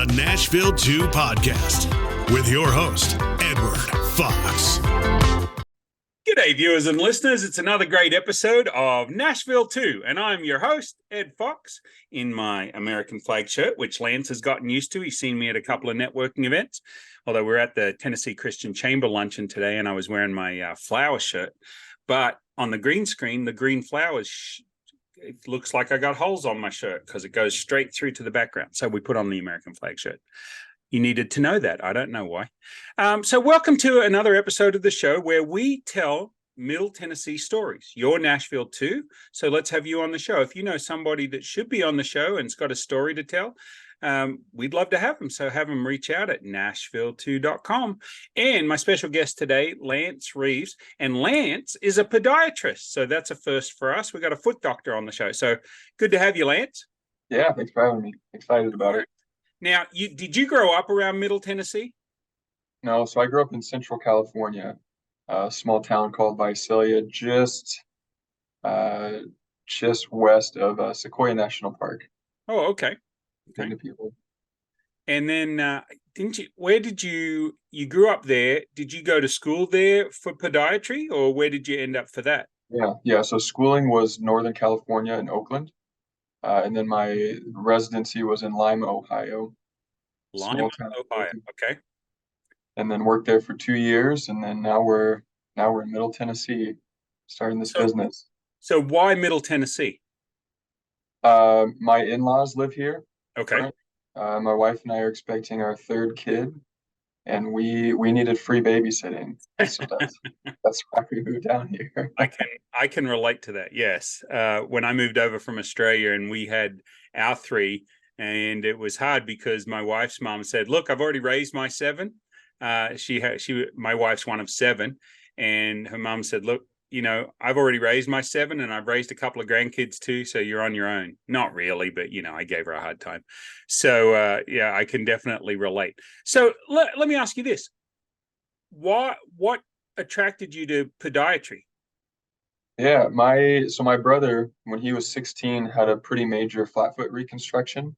the Nashville 2 podcast with your host, Edward Fox. G'day, viewers and listeners. It's another great episode of Nashville 2, and I'm your host, Ed Fox, in my American flag shirt, which Lance has gotten used to. He's seen me at a couple of networking events, although we're at the Tennessee Christian Chamber luncheon today, and I was wearing my flower shirt. But on the green screen, the green flowers, it looks like I got holes on my shirt because it goes straight through to the background. So we put on the American flag shirt. You needed to know that. I don't know why. So welcome to another episode of the show where we tell Middle Tennessee stories. You're Nashville 2, so let's have you on the show. If you know somebody that should be on the show and's got a story to tell, we'd love to have them. So have them reach out at nashville2.com. And my special guest today, Lance Reeves. And Lance is a podiatrist. So that's a first for us. We got a foot doctor on the show. So good to have you, Lance. Yeah, thanks for having me. Excited about it. Now, did you grow up around Middle Tennessee? No, so I grew up in Central California, a small town called Visalia, just west of Sequoia National Park. Oh, okay. To people. And then, where did you grew up there? Did you go to school there for podiatry, or where did you end up for that? Yeah. So schooling was Northern California in Oakland. And then my residency was in Lima, Ohio. Lima, Ohio. Okay. And then worked there for 2 years, and then now we're in Middle Tennessee, starting this business. So why Middle Tennessee? My in-laws live here. Okay. My wife and I are expecting our third kid, and we needed free babysitting, so that's why we moved down here. I can relate to that. Yes, when I moved over from Australia and we had our three, and it was hard because my wife's mom said, "Look, I've already raised my 7." My wife's one of 7, and her mom said, "Look, I've already raised my 7, and I've raised a couple of grandkids too, so you're on your own." Not really, but I gave her a hard time. So yeah, I can definitely relate. So let me ask you this: what attracted you to podiatry? Yeah, my brother, when he was 16, had a pretty major flat foot reconstruction,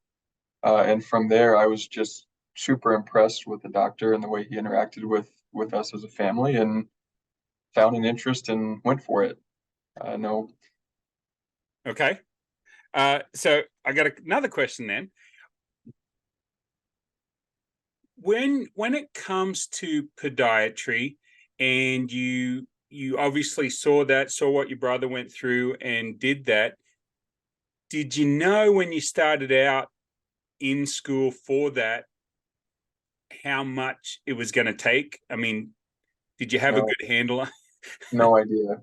and from there, I was just super impressed with the doctor and the way he interacted with us as a family, and found an interest and went for it. No. Okay. So I got another question then. When it comes to podiatry, and you obviously saw what your brother went through and did that, did you know when you started out in school for that how much it was going to take? I mean, did you have a good handle on? No idea.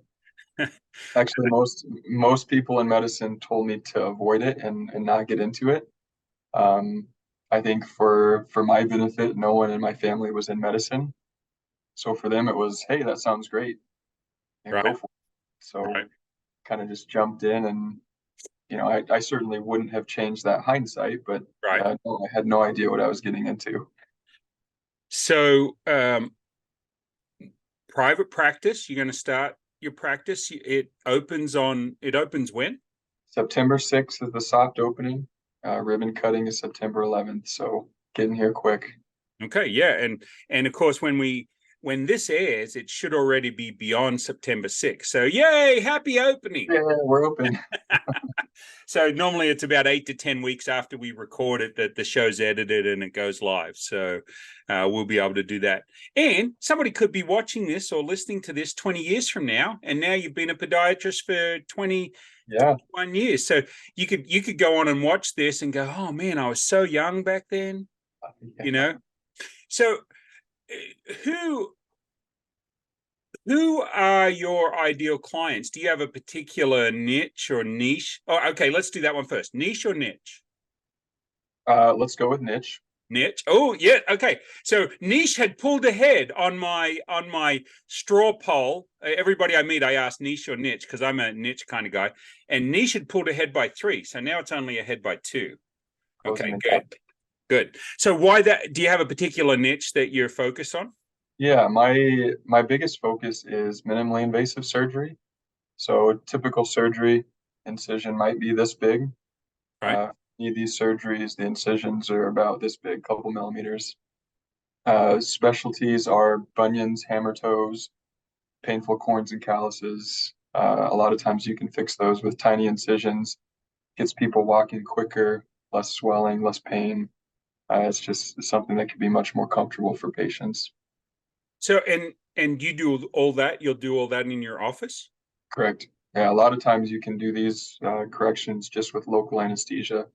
Actually, most people in medicine told me to avoid it and not get into it. I think for my benefit, no one in my family was in medicine, so for them it was, hey, that sounds great, and Right. go for it. So kind of just jumped in, and I certainly wouldn't have changed that hindsight, but I had no idea what I was getting into. So private practice, you're going to start your practice. It opens when? September 6th is the soft opening. Ribbon cutting is September 11th. So getting here quick. Okay. Yeah. And of course, when this airs, it should already be beyond September 6th. So yay, happy opening. Yeah, we're open. So normally it's about 8 to 10 weeks after we record it that the show's edited and it goes live. So we'll be able to do that. And somebody could be watching this or listening to this 20 years from now, and now you've been a podiatrist for 21 years. So you could go on and watch this and go, "Oh man, I was so young back then." So who are your ideal clients? Do you have a particular niche or niche? Oh, okay, let's do that one first. Niche or niche? Let's go with niche. Niche. Oh, yeah. Okay. So niche had pulled ahead on my straw poll. Everybody I meet, I ask niche or niche because I'm a niche kind of guy. And niche had pulled ahead by 3. So now it's only ahead by 2. Okay, good. So why that? Do you have a particular niche that you're focused on? Yeah, my biggest focus is minimally invasive surgery. So typical surgery incision might be this big. Right. need these surgeries. The incisions are about this big, couple millimeters. Specialties are bunions, hammer toes, painful corns and calluses. A lot of times you can fix those with tiny incisions. Gets people walking quicker, less swelling, less pain. It's just something that can be much more comfortable for patients. So, and you do all that? You'll do all that in your office? Correct. Yeah, a lot of times you can do these corrections just with local anesthesia,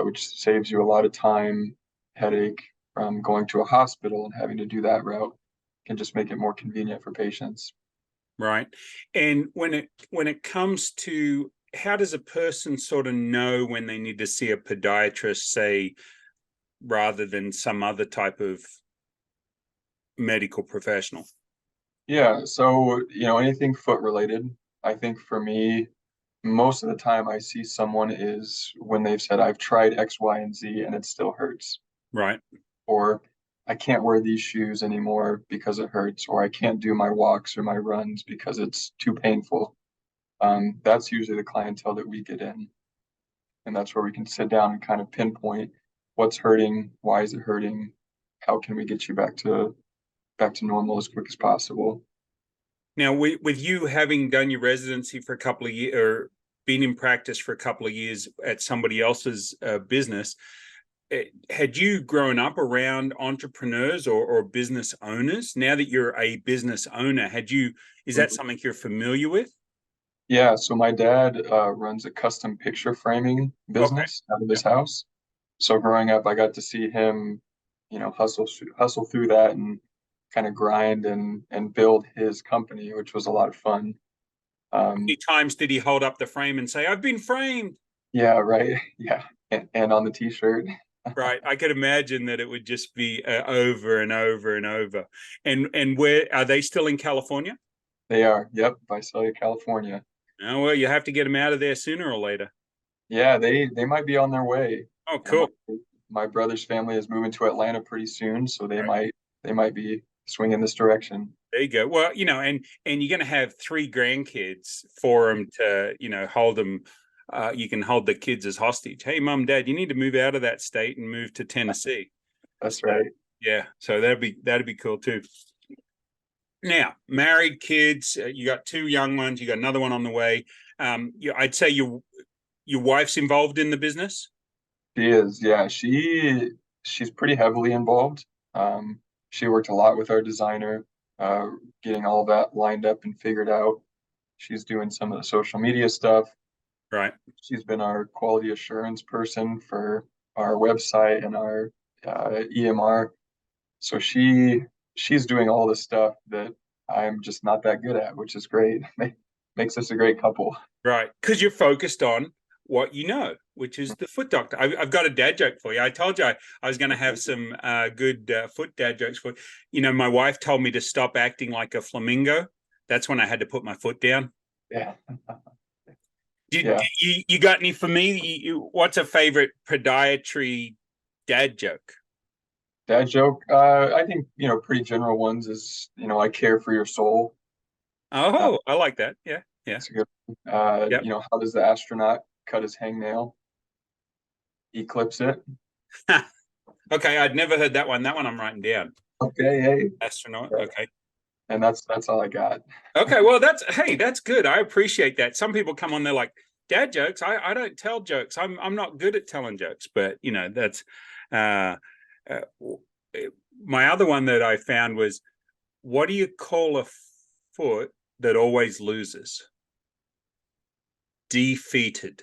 which saves you a lot of time, headache from going to a hospital and having to do that route. Can just make it more convenient for patients. Right. And when it comes to, how does a person sort of know when they need to see a podiatrist, say, rather than some other type of medical professional? Yeah, so anything foot related. I think for me, most of the time I see someone is when they've said, I've tried X, Y, and Z and it still hurts. Right. Or I can't wear these shoes anymore because it hurts, or I can't do my walks or my runs because it's too painful. That's usually the clientele that we get in. And that's where we can sit down and kind of pinpoint what's hurting, why is it hurting, how can we get you back to normal as quick as possible. Now, with you having done your residency for a couple of years, or been in practice for a couple of years at somebody else's business, had you grown up around entrepreneurs or business owners? Now that you're a business owner, is that something you're familiar with? Yeah, so my dad runs a custom picture framing business out of his house. So growing up, I got to see him, hustle through that and kind of grind and build his company, which was a lot of fun. How many times did he hold up the frame and say, "I've been framed"? Yeah, right. Yeah, and on the t-shirt. Right. I could imagine that it would just be over and over and over. And where are they still in California? They are. Yep, Visalia, California. Oh, well, you have to get them out of there sooner or later. Yeah, they might be on their way. Oh, cool. My brother's family is moving to Atlanta pretty soon, so they might be swinging this direction. There you go. Well, and you're going to have 3 grandkids for them to, hold them. You can hold the kids as hostage. Hey, mom, dad, you need to move out of that state and move to Tennessee. That's right. Yeah. So that'd be cool too. Now, married, kids, you got 2 young ones, you got another one on the way. I'd say your wife's involved in the business. She is. Yeah, she's pretty heavily involved. She worked a lot with our designer, getting all that lined up and figured out. She's doing some of the social media stuff. Right. She's been our quality assurance person for our website and our EMR. So she's doing all the stuff that I'm just not that good at, which is great. Makes us a great couple. Right. Because you're focused on what you know, which is the foot doctor. I've got a dad joke for you. I told you I was going to have some good foot dad jokes for you. My wife told me to stop acting like a flamingo. That's when I had to put my foot down. Yeah. You got any for me? What's a favorite podiatry dad joke? Dad joke? I think, pretty general ones is, I care for your soul. Oh, I like that. Yeah. Yeah. That's a good one. Yep. How does the astronaut cut his hangnail? Eclipse it. Okay, I'd never heard that one. That one I'm writing down. Okay, hey. Astronaut. Right. Okay. And that's all I got. Okay, well that's good. I appreciate that. Some people come on, they're like, dad jokes. I don't tell jokes. I'm not good at telling jokes, but that's my other one that I found was, what do you call a foot that always loses? Defeated.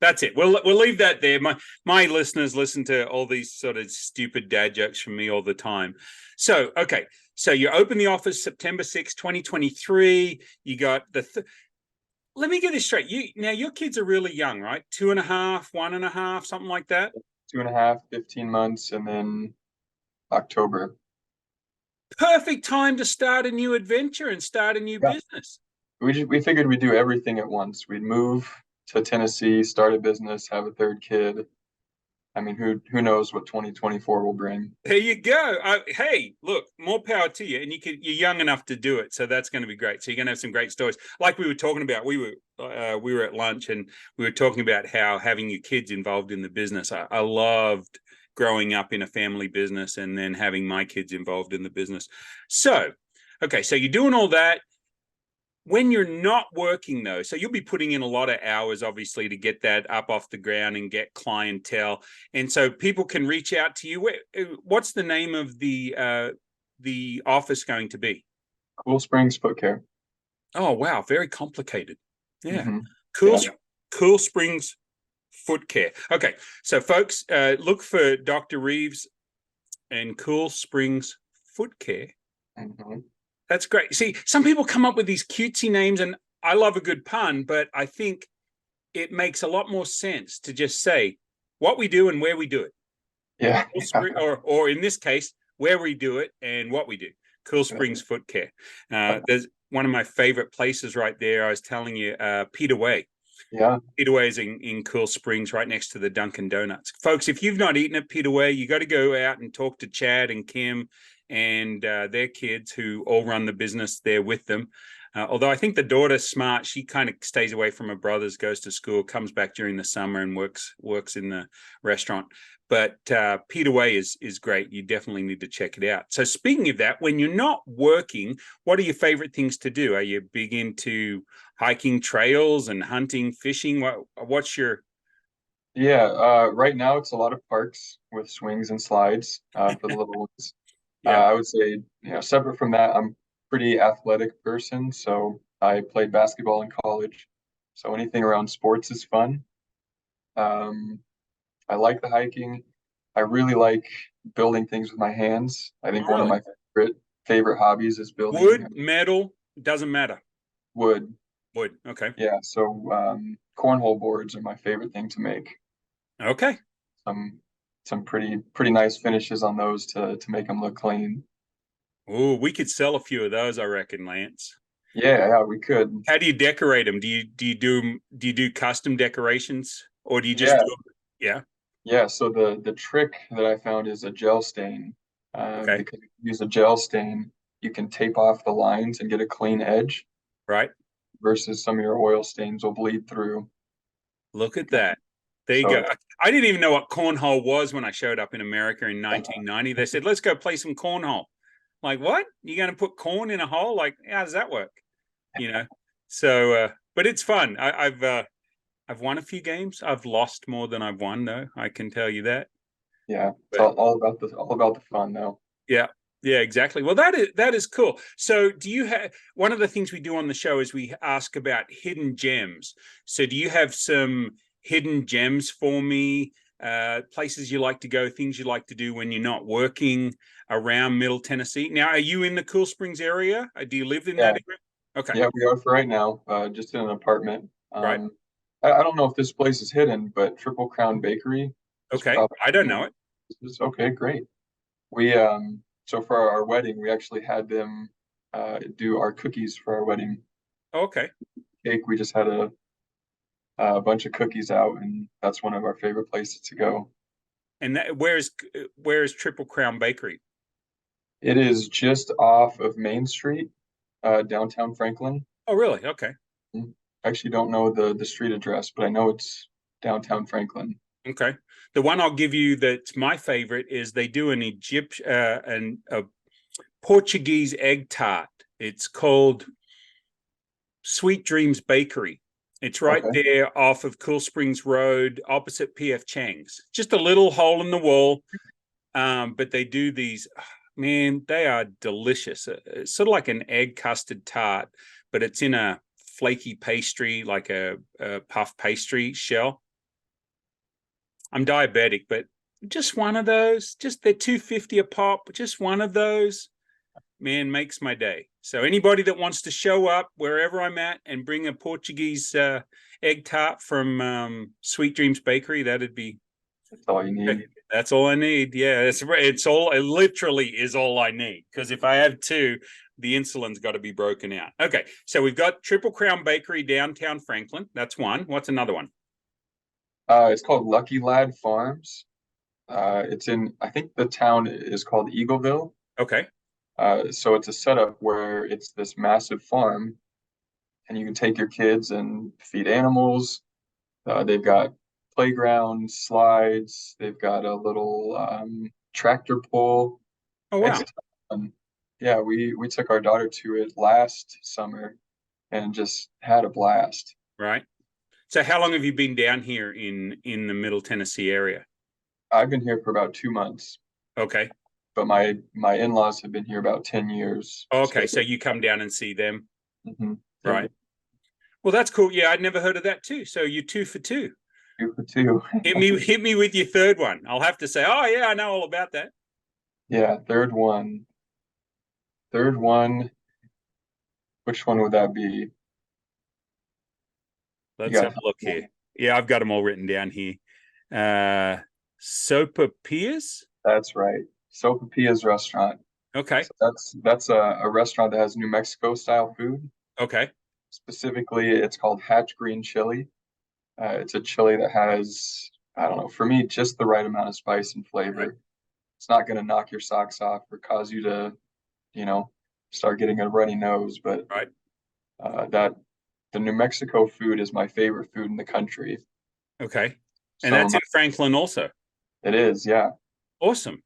That's it. We'll leave that there. My listeners listen to all these sort of stupid dad jokes from me all the time. So, okay. So you open the office September 6, 2023. You got let me get this straight. Now your kids are really young, right? 2.5, 1.5, something like that. 2.5, 15 months, and then October. Perfect time to start a new adventure and start a new business. We figured we'd do everything at once. We'd move to Tennessee, start a business, have a 3rd kid. I mean, who knows what 2024 will bring? There you go. Hey, look, more power to you, and you're young enough to do it, so that's going to be great. So you're going to have some great stories, like we were talking about. We were at lunch, and we were talking about how having your kids involved in the business. I loved growing up in a family business, and then having my kids involved in the business. So, okay, so you're doing all that. When you're not working, though, so you'll be putting in a lot of hours, obviously, to get that up off the ground and get clientele. And so people can reach out to you. What's the name of the office going to be? Cool Springs Foot Care. Oh, wow. Very complicated. Yeah. Mm-hmm. Cool Springs Foot Care. Okay. So, folks, look for Dr. Reeves and Cool Springs Foot Care. Mm-hmm. That's great. See, some people come up with these cutesy names, and I love a good pun, but I think it makes a lot more sense to just say what we do and where we do it. Yeah. Or in this case, where we do it and what we do. Cool Springs Foot Care. There's one of my favorite places right there. I was telling you, Peter Way. Yeah. Peter Way is in Cool Springs, right next to the Dunkin' Donuts. Folks, if you've not eaten at Peter Way, you got to go out and talk to Chad and Kim and their kids, who all run the business there with them. Although I think the daughter's smart, she kind of stays away from her brothers, goes to school, comes back during the summer and works in the restaurant. But Peter Way is great. You definitely need to check it out. So speaking of that, when you're not working, what are your favorite things to do? Are you big into hiking trails and hunting, fishing? What's your... Yeah, right now it's a lot of parks with swings and slides for the little ones. Yeah. I would say, separate from that, I'm a pretty athletic person, so I played basketball in college. So anything around sports is fun. I like the hiking. I really like building things with my hands. I think one of my favorite hobbies is building wood, metal, doesn't matter. Wood. Okay. Yeah, so cornhole boards are my favorite thing to make. Okay. Some pretty nice finishes on those to make them look clean. Oh, we could sell a few of those, I reckon, Lance. Yeah, we could. How do you decorate them? Do you do custom decorations, or do you just Yeah. Yeah, so the trick that I found is a gel stain. Okay. Because if you use a gel stain, you can tape off the lines and get a clean edge. Right. Versus some of your oil stains will bleed through. Look at that. There you go. I didn't even know what cornhole was when I showed up in America in 1990. They said, let's go play some cornhole. Like, what? You're going to put corn in a hole? Like, how does that work? So, but it's fun. I've won a few games. I've lost more than I've won, though. I can tell you that. Yeah, it's all about the fun, though. Yeah. Yeah, exactly. Well, that is cool. So do you have, one of the things we do on the show is we ask about hidden gems. So do you have some hidden gems for me, places you like to go, things you like to do when you're not working around Middle Tennessee? Now, are you in the Cool Springs area? Do you live in that area? Okay. Yeah, we are for right now, just in an apartment. Right. I don't know if this place is hidden, but Triple Crown Bakery. Okay. I don't know it. Okay, great. We so for our wedding, we actually had them do our cookies for our wedding. Okay. Cake, we just had a bunch of cookies out, and that's one of our favorite places to go. And where is Triple Crown Bakery? It is just off of Main Street, downtown Franklin. Oh, really? Okay. I actually don't know the street address, but I know it's downtown Franklin. Okay. The one I'll give you that's my favorite is they do an a Portuguese egg tart. It's called Sweet Dreams Bakery. It's right there off of Cool Springs Road, opposite PF Chang's. Just a little hole in the wall, but they do these. Man, they are delicious. It's sort of like an egg custard tart, but it's in a flaky pastry, like a puff pastry shell. I'm diabetic, but just one of those, they're $2.50 a pop, just one of those, man, makes my day. So anybody that wants to show up wherever I'm at and bring a Portuguese egg tart from Sweet Dreams Bakery, that'd be... That's all you need. That's all I need. Yeah, it literally is all I need. Because if I have two, the insulin's got to be broken out. Okay, so we've got Triple Crown Bakery, downtown Franklin. That's one. What's another one? It's called Lucky Lad Farms. I think the town is called Eagleville. Okay. So it's a setup where it's this massive farm, and you can take your kids and feed animals. They've got playgrounds, slides. They've got a little tractor pull. Oh, wow. It's fun. Yeah, we took our daughter to it last summer and just had a blast. Right. So how long have you been down here in the Middle Tennessee area? I've been here for about 2 months, Okay. but my in-laws have been here about 10 years. Okay. So you come down and see them. Mhm. Right. Well, that's cool. Yeah, I'd never heard of that too. So you're 2 for 2. 2 for 2. Hit me with your third one. I'll have to say, oh yeah, I know all about that. Yeah, third one. Third one. Which one would that be? Let's have a look here. Yeah, I've got them all written down here. Sopapias? That's right. Sopapia's restaurant. Okay. So that's a restaurant that has New Mexico style food. Okay. Specifically, it's called Hatch Green Chili. It's a chili that has, I don't know, for me, just the right amount of spice and flavor. Right. It's not going to knock your socks off or cause you to, start getting a runny nose. But Right. that the New Mexico food is my favorite food in the country. Okay. And So that's in Franklin also. it is, yeah. Awesome.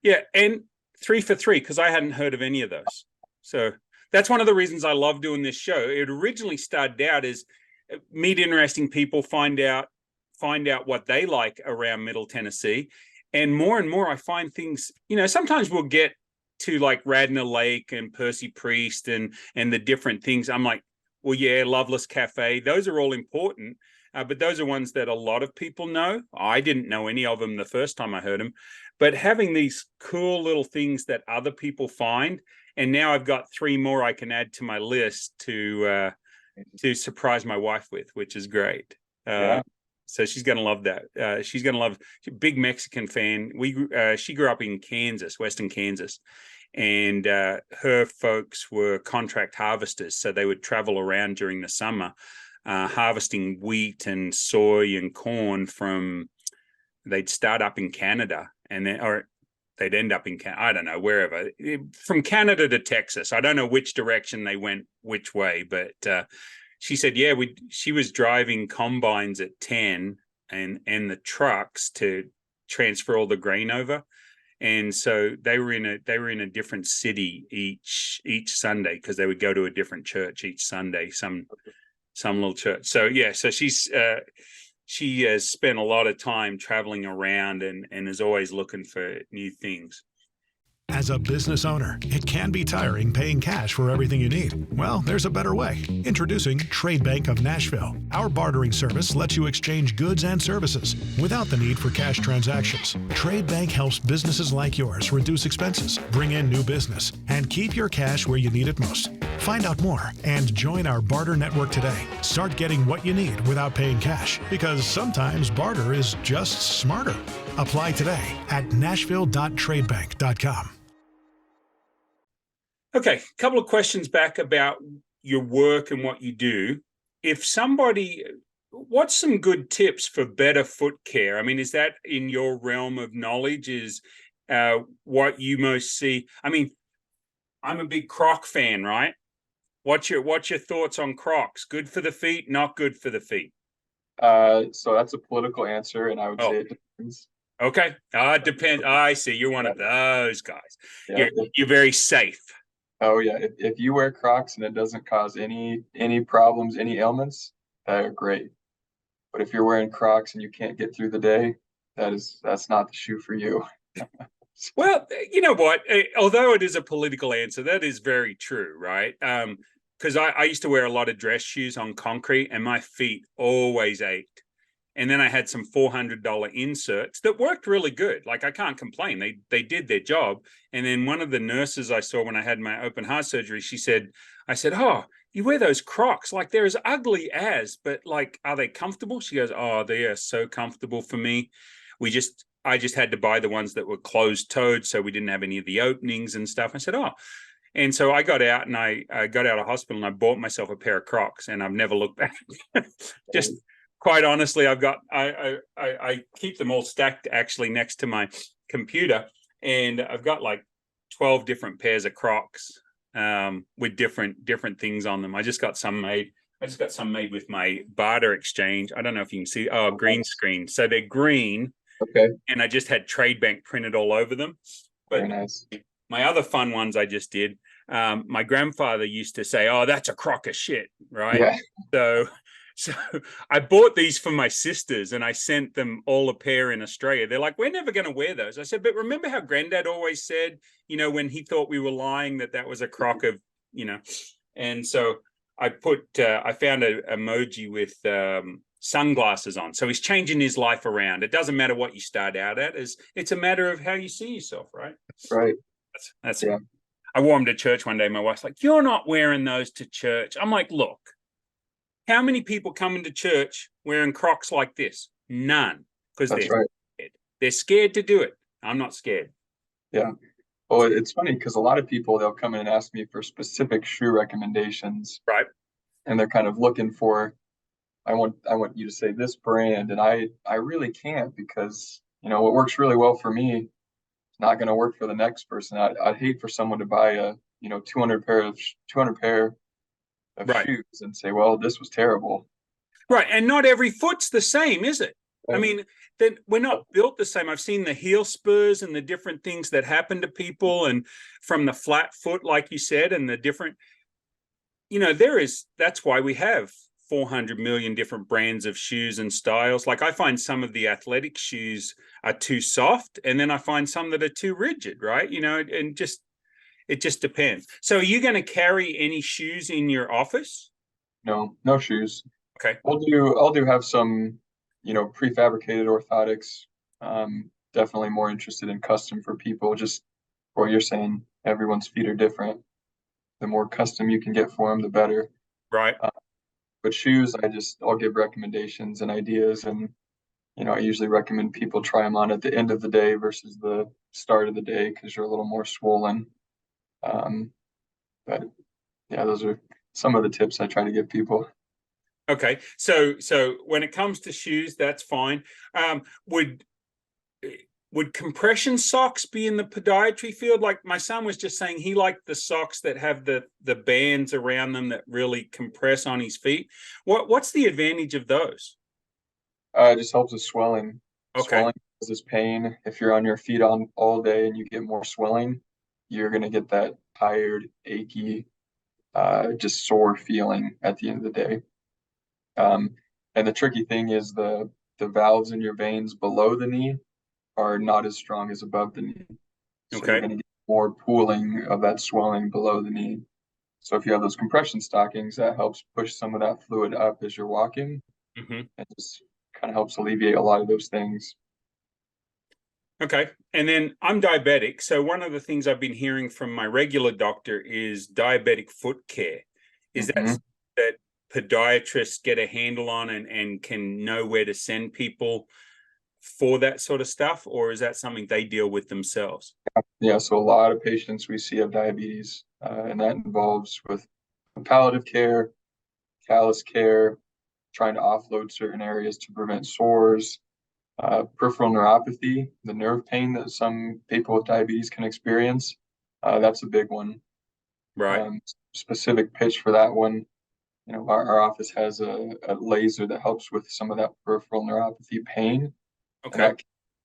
Yeah. And 3 for 3, because I hadn't heard of any of those. So that's one of the reasons I love doing this show. It originally started out as meet interesting people, find out what they like around Middle Tennessee. And more I find things, sometimes we'll get to like Radnor Lake and Percy Priest and the different things. I'm like, well, yeah, Loveless Cafe, those are all important. But those are ones that a lot of people know. I didn't know any of them the first time I heard them. But having these cool little things that other people find, and now I've got 3 more I can add to my list to surprise my wife with, which is great. Yeah. So she's gonna love that. She's a big Mexican fan. She grew up in Kansas, Western Kansas, and her folks were contract harvesters, so they would travel around during the summer, harvesting wheat and soy and corn they'd start up in Canada or they'd end up in, I don't know, wherever, from Canada to Texas. I don't know which direction they went, which way, but she said, yeah, she was driving combines at 10 and the trucks to transfer all the grain over. And so they were in a different city each Sunday, because they would go to a different church each Sunday, some little church. So yeah, so she has spent a lot of time traveling around and is always looking for new things. As a business owner, it can be tiring paying cash for everything you need. Well, there's a better way. Introducing Trade Bank of Nashville. Our bartering service lets you exchange goods and services without the need for cash transactions. Trade Bank helps businesses like yours reduce expenses, bring in new business, and keep your cash where you need it most. Find out more and join our barter network today. Start getting what you need without paying cash, because sometimes barter is just smarter. Apply today at nashville.tradebank.com. Okay, a couple of questions back about your work and what you do. What's some good tips for better foot care? I mean, is that in your realm of knowledge? Is what you most see? I mean, I'm a big Croc fan, right? What's your thoughts on Crocs? Good for the feet, not good for the feet? So that's a political answer, and I would say it depends. Okay. It depends. I see. You're one of those guys. Yeah. You're very safe. Oh yeah. If you wear Crocs and it doesn't cause any problems, any ailments, they're great. But if you're wearing Crocs and you can't get through the day, that's not the shoe for you. Well, you know what? Although it is a political answer, that is very true, right? Because I used to wear a lot of dress shoes on concrete, and my feet always ached. And then I had some $400 inserts that worked really good. Like, I can't complain. They did their job. And then one of the nurses I saw when I had my open heart surgery, I said, oh, you wear those Crocs, like they're as ugly as, but like, are they comfortable? She goes, oh, they are so comfortable for me. I just had to buy the ones that were closed toed, so we didn't have any of the openings and stuff. I said, oh. And so I got out and I got out of hospital and I bought myself a pair of Crocs, and I've never looked back. Just quite honestly, I keep them all stacked actually next to my computer, and I've got like 12 different pairs of Crocs with different things on them. I just got some made with my barter exchange. I don't know if you can see. Oh, green screen. So they're green. Okay. And I just had trade bank printed all over them. But very nice. My other fun ones I just did. My grandfather used to say, "Oh, that's a crock of shit," right? Yeah. So I bought these for my sisters, and I sent them all a pair in Australia. They're like, "We're never going to wear those." I said, "But remember how Granddad always said, when he thought we were lying, that was a crock of, And so I found an emoji with sunglasses on. So he's changing his life around. It doesn't matter what you start out at. It's a matter of how you see yourself, right? Right. That's it. I wore them to church one day. My wife's like, "You're not wearing those to church." I'm like, "Look, how many people come into church wearing Crocs like this? None, because they're scared. They're scared to do it. I'm not scared." Yeah. Well, it's funny because a lot of people, they'll come in and ask me for specific shoe recommendations. Right. And they're kind of looking for, I want you to say this brand, and I really can't, because what works really well for me is not going to work for the next person. I'd hate for someone to buy a 200 pair of shoes and say, "Well, this was terrible." Right. And not every foot's the same, is it? Right. I mean, then we're not built the same. I've seen the heel spurs and the different things that happen to people, and from the flat foot, like you said, and the different, that's why we have 400 million different brands of shoes and styles. Like I find some of the athletic shoes are too soft, and then I find some that are too rigid, right? And it just depends. So are you going to carry any shoes in your office? No shoes. Okay. I'll have some, prefabricated orthotics. Definitely more interested in custom for people. Just what you're saying, everyone's feet are different. The more custom you can get for them, the better. Right. But shoes, I'll give recommendations and ideas, and I usually recommend people try them on at the end of the day versus the start of the day, because you're a little more swollen. But yeah, those are some of the tips I try to give people. Okay, so when it comes to shoes, that's fine. Would compression socks be in the podiatry field? Like my son was just saying, he liked the socks that have the bands around them that really compress on his feet. What's the advantage of those? It just helps with swelling. Okay. Swelling causes pain. If you're on your feet on all day and you get more swelling, you're gonna get that tired, achy, just sore feeling at the end of the day. And the tricky thing is the valves in your veins below the knee are not as strong as above the knee. So you're going to get more pooling of that swelling below the knee. So if you have those compression stockings, that helps push some of that fluid up as you're walking. Mm-hmm. And just kind of helps alleviate a lot of those things. Okay. And then I'm diabetic. So one of the things I've been hearing from my regular doctor is diabetic foot care. Is that podiatrists get a handle on and can know where to send people for that sort of stuff, or is that something they deal with themselves? Yeah, so a lot of patients we see have diabetes, and that involves with palliative care, callus care, trying to offload certain areas to prevent sores, peripheral neuropathy, the nerve pain that some people with diabetes can experience. That's a big one. Right. Specific pitch for that one. Our office has a laser that helps with some of that peripheral neuropathy pain. Okay.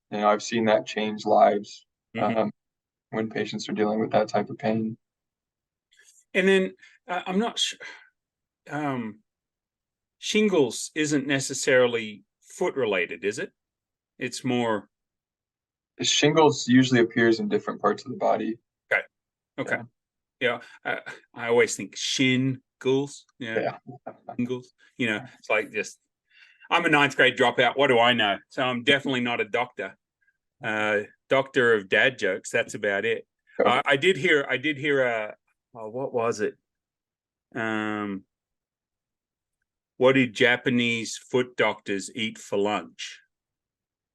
And I've seen that change lives when patients are dealing with that type of pain. And then I'm not sure. Shingles isn't necessarily foot related, is it? It's more. Shingles usually appears in different parts of the body. Okay. Yeah. I always think shingles. Yeah. Shingles. It's like I'm a ninth grade dropout. What do I know? So I'm definitely not a doctor. Doctor of dad jokes. That's about it. I did hear what was it? What do Japanese foot doctors eat for lunch?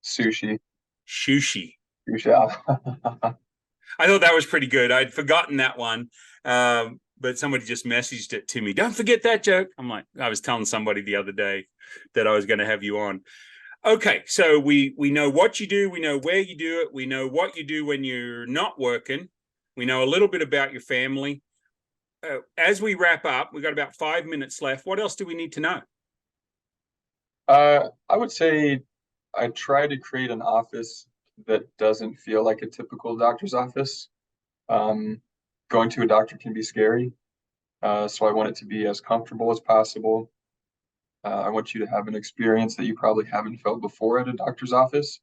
Sushi. Sushi. Sushi. I thought that was pretty good. I'd forgotten that one. but somebody just messaged it to me. Don't forget that joke. I'm like, I was telling somebody the other day that I was going to have you on. Okay, so we know what you do. We know where you do it. We know what you do when you're not working. We know a little bit about your family. As we wrap up, we've got about 5 minutes left. What else do we need to know? I would say I try to create an office that doesn't feel like a typical doctor's office. Going to a doctor can be scary. So I want it to be as comfortable as possible. I want you to have an experience that you probably haven't felt before at a doctor's office,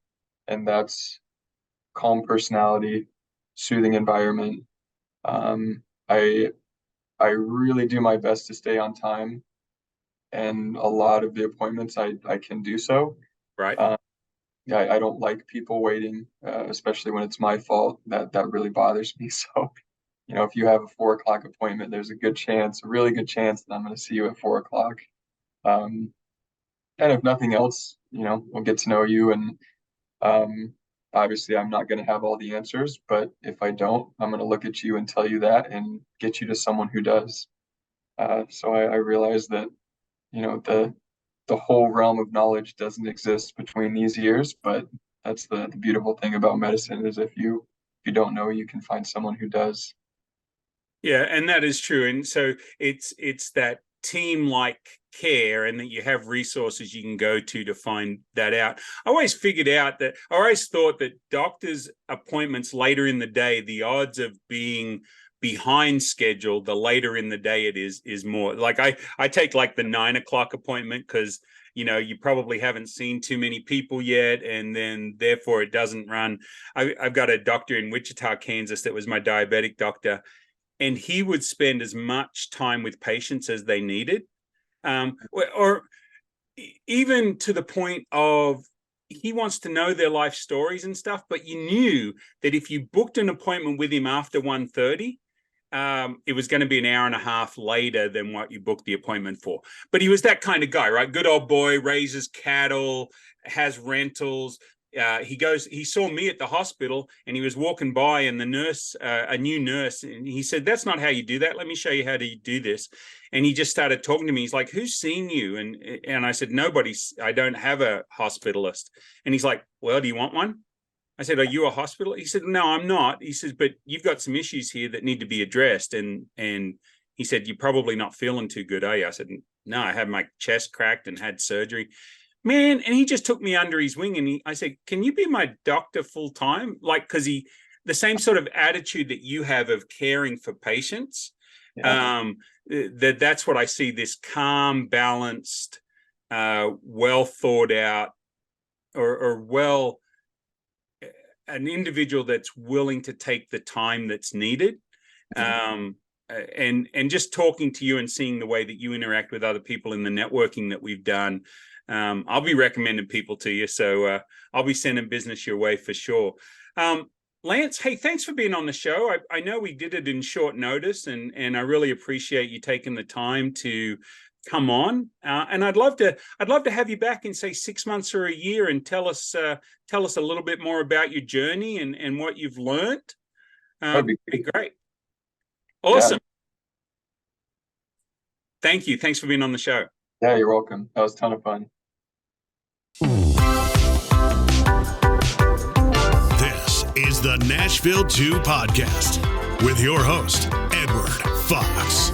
and that's calm personality, soothing environment. I really do my best to stay on time, and a lot of the appointments I can do so. Right. I don't like people waiting, especially when it's my fault. That really bothers me. So, if you have a 4 o'clock appointment, there's a really good chance that I'm going to see you at 4 o'clock. And if nothing else, we'll get to know you. And obviously, I'm not going to have all the answers, but if I don't, I'm going to look at you and tell you that and get you to someone who does. So I realize that, the whole realm of knowledge doesn't exist between these years, but that's the beautiful thing about medicine is if you don't know, you can find someone who does. Yeah, and that is true. And so it's that team-like care, and that you have resources you can go to find that out. I always thought that doctors' appointments later in the day, the odds of being behind schedule, the later in the day it is more. Like I take like the 9 o'clock appointment because you probably haven't seen too many people yet, and then therefore it doesn't run. I've got a doctor in Wichita, Kansas that was my diabetic doctor, and he would spend as much time with patients as they needed, or even to the point of he wants to know their life stories and stuff, but you knew that if you booked an appointment with him after 1:30, it was going to be an hour and a half later than what you booked the appointment for. But he was that kind of guy, right? Good old boy, raises cattle, has rentals. He saw me at the hospital, and he was walking by, and the nurse, a new nurse, and he said, "That's not how you do that. Let me show you how to do this." And he just started talking to me. He's like, "Who's seen you?" And I said, "Nobody. I don't have a hospitalist." And he's like, "Well, do you want one?" I said, "Are you a hospital?" He said, "No, I'm not." He says, "But you've got some issues here that need to be addressed." And he said, "You're probably not feeling too good, are you?" I said, "No, I had my chest cracked and had surgery." Man, and he just took me under his wing, and I said, "Can you be my doctor full time?" Like, because the same sort of attitude that you have of caring for patients. Yeah. That's what I see, this calm, balanced, well thought out, or an individual that's willing to take the time that's needed. And just talking to you and seeing the way that you interact with other people in the networking that we've done, I'll be recommending people to you. So I'll be sending business your way for sure. Lance, hey, thanks for being on the show. I know we did it in short notice, and I really appreciate you taking the time to come on. And I'd love to have you back in, say, 6 months or a year, and tell us a little bit more about your journey and what you've learned. That'd be great. Awesome. Yeah. Thank you. Thanks for being on the show. Yeah, you're welcome. That was a ton of fun. This is the Nashville 2 podcast with your host, Edward Fox.